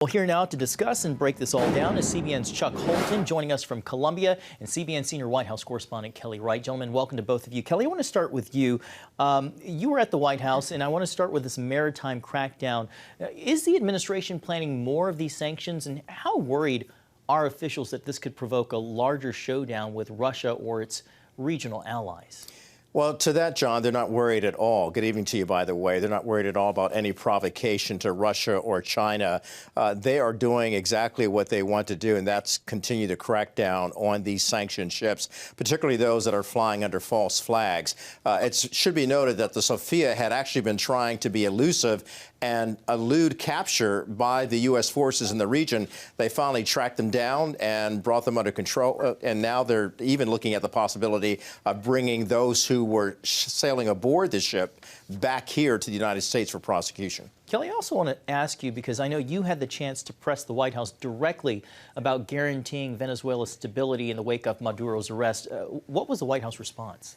Well, here now to discuss and break this all down is CBN's Chuck Holton, joining us from Colombia, and CBN senior White House correspondent Kelly Wright. Gentlemen, welcome to both of you. Kelly, I want to start with you. You were at the White House, and I want to start with this maritime crackdown. Is the administration planning more of these sanctions, and how worried are officials that this could provoke a larger showdown with Russia or its regional allies? Well, to that, John, they're not worried at all. Good evening to you, by the way. They're not worried at all about any provocation to Russia or China. They are doing exactly what they want to do, and that's continue to crack down on these sanctioned ships, particularly those that are flying under false flags. It should be noted that the Sophia had actually been trying to be elusive and elude capture by the U.S. forces in the region. They finally tracked them down and brought them under control, and now they're even looking at the possibility of bringing those who were sailing aboard the ship back here to the United States for prosecution. Kelly, I also want to ask you, because I know you had the chance to press the White House directly about guaranteeing Venezuela's stability in the wake of Maduro's arrest. What was the White House response?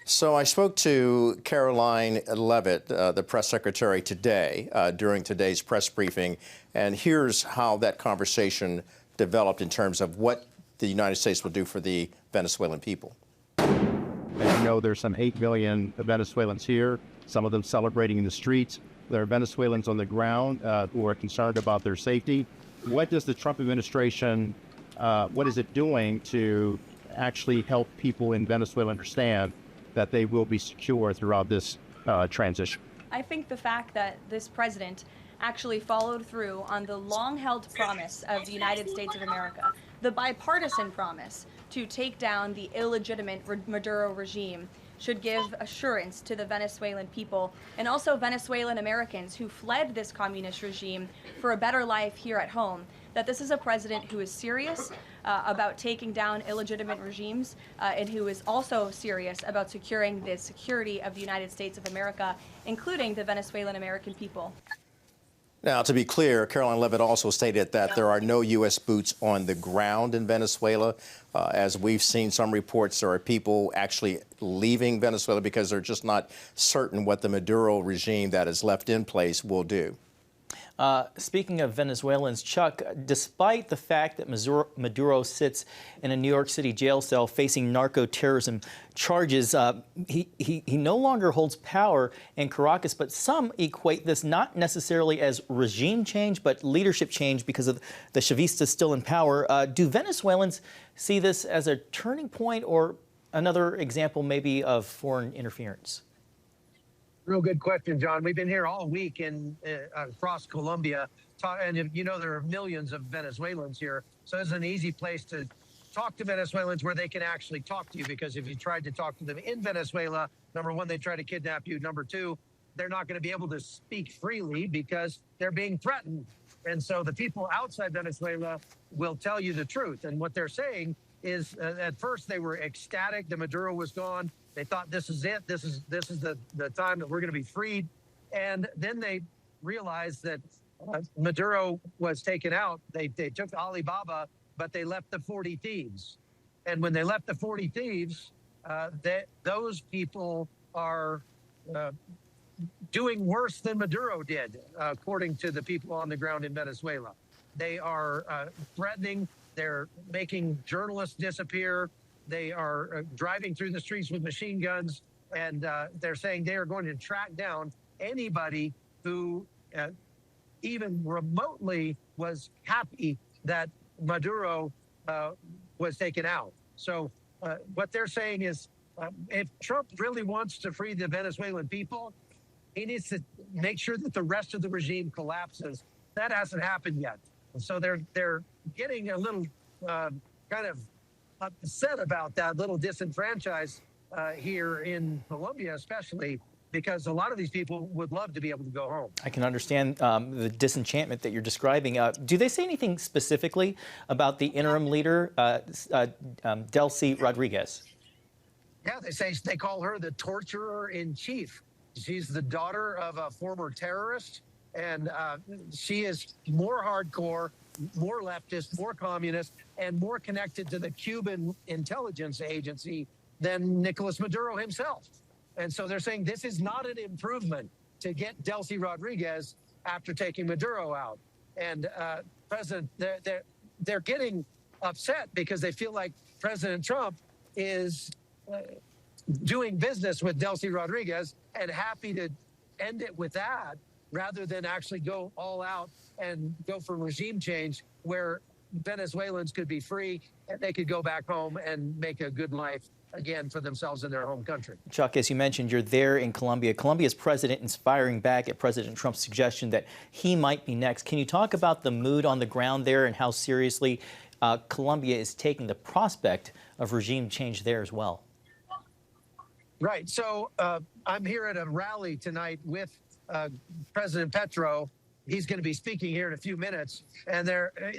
So I spoke to Caroline Leavitt, the press secretary, today during today's press briefing, and here's how that conversation developed in terms of what the United States will do for the Venezuelan people. As you know, there's some 8 million Venezuelans here, some of them celebrating in the streets. There are Venezuelans on the ground who are concerned about their safety. What does the Trump administration, what is it doing to actually help people in Venezuela understand that they will be secure throughout this transition? I think the fact that this president actually followed through on the long-held promise of the United States of America, the bipartisan promise to take down the illegitimate Maduro regime, should give assurance to the Venezuelan people and also Venezuelan Americans who fled this communist regime for a better life here at home, that this is a president who is serious about taking down illegitimate regimes and who is also serious about securing the security of the United States of America, including the Venezuelan American people. Now, to be clear, Caroline Leavitt also stated that there are no U.S. boots on the ground in Venezuela. As we've seen some reports, there are people actually leaving Venezuela because they're just not certain what the Maduro regime that is left in place will do. Speaking of Venezuelans, Chuck, despite the fact that Maduro sits in a New York City jail cell facing narco-terrorism charges, he no longer holds power in Caracas, but some equate this not necessarily as regime change, but leadership change because of the Chavistas still in power. Do Venezuelans see this as a turning point or another example maybe of foreign interference? Real good question, John. We've been here all week across Colombia, and you know there are millions of Venezuelans here, so it's an easy place to talk to Venezuelans where they can actually talk to you, because if you tried to talk to them in Venezuela, number one, they try to kidnap you. Number two, they're not going to be able to speak freely because they're being threatened. And so the people outside Venezuela will tell you the truth. And what they're saying is at first they were ecstatic that Maduro was gone. They thought this is it. This is the time that we're going to be freed. And then they realized that Maduro was taken out. They took Alibaba, but they left the 40 thieves. And when they left the 40 thieves, those people are doing worse than Maduro did, according to the people on the ground in Venezuela. They are threatening. They're making journalists disappear. They are driving through the streets with machine guns, and they're saying they are going to track down anybody who even remotely was happy that Maduro was taken out. So what they're saying is if Trump really wants to free the Venezuelan people, he needs to make sure that the rest of the regime collapses. That hasn't happened yet. And so they're getting a little kind of upset about that, little disenfranchised here in Colombia, especially because a lot of these people would love to be able to go home. I can understand the disenchantment that you're describing. Do they say anything specifically about the interim leader, Delcy Rodríguez? Yeah, they call her the torturer in chief. She's the daughter of a former terrorist, and she is more hardcore, more leftist, more communist, and more connected to the Cuban intelligence agency than Nicolás Maduro himself. And so they're saying this is not an improvement to get Delcy Rodríguez after taking Maduro out. And they're getting upset because they feel like President Trump is doing business with Delcy Rodríguez and happy to end it with that rather than actually go all out and go for regime change where Venezuelans could be free and they could go back home and make a good life again for themselves in their home country. Chuck, as you mentioned, you're there in Colombia. Colombia's president is firing back at President Trump's suggestion that he might be next. Can you talk about the mood on the ground there and how seriously Colombia is taking the prospect of regime change there as well? Right. So I'm here at a rally tonight with President Petro. He's going to be speaking here in a few minutes. And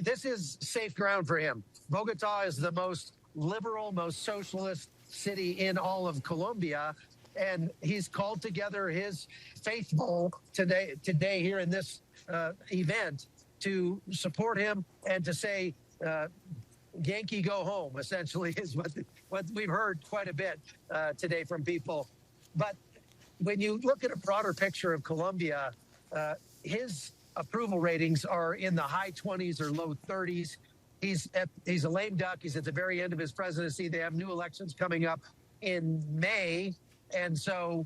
this is safe ground for him. Bogota is the most liberal, most socialist city in all of Colombia. And he's called together his faithful today here in this event to support him and to say, Yankee go home, essentially, is what we've heard quite a bit today from people. But when you look at a broader picture of Colombia, his approval ratings are in the high 20s or low 30s. He's a lame duck. He's at the very end of his presidency. They have new elections coming up in May. And so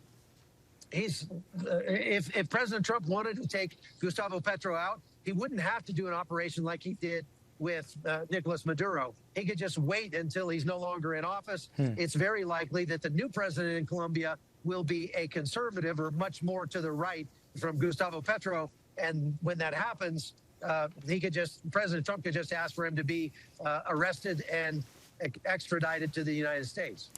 if President Trump wanted to take Gustavo Petro out, he wouldn't have to do an operation like he did with Nicolás Maduro. He could just wait until he's no longer in office. It's very likely that the new president in Colombia will be a conservative or much more to the right from Gustavo Petro. And when that happens, President Trump could just ask for him to be arrested and extradited to the United States.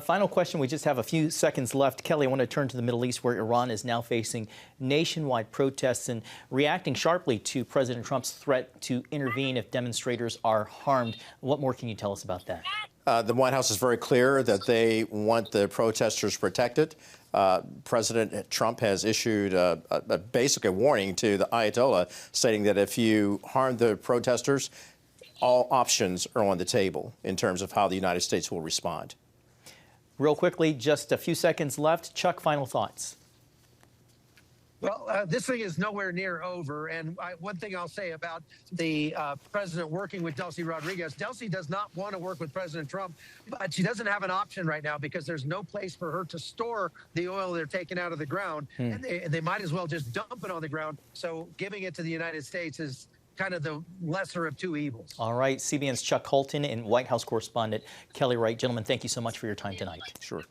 Final question. We just have a few seconds left. Kelly, I want to turn to the Middle East, where Iran is now facing nationwide protests and reacting sharply to President Trump's threat to intervene if demonstrators are harmed. What more can you tell us about that? The White House is very clear that they want the protesters protected. President Trump has issued basically a warning to the Ayatollah, stating that if you harm the protesters, all options are on the table in terms of how the United States will respond. Real quickly, just a few seconds left. Chuck, final thoughts. Well, this thing is nowhere near over. And one thing I'll say about the president working with Delcy Rodríguez, Delcy does not want to work with President Trump, but she doesn't have an option right now because there's no place for her to store the oil they're taking out of the ground. And they might as well just dump it on the ground. So giving it to the United States is kind of the lesser of two evils. All right. CBN's Chuck Holton and White House correspondent Kelly Wright. Gentlemen, thank you so much for your time tonight. Sure.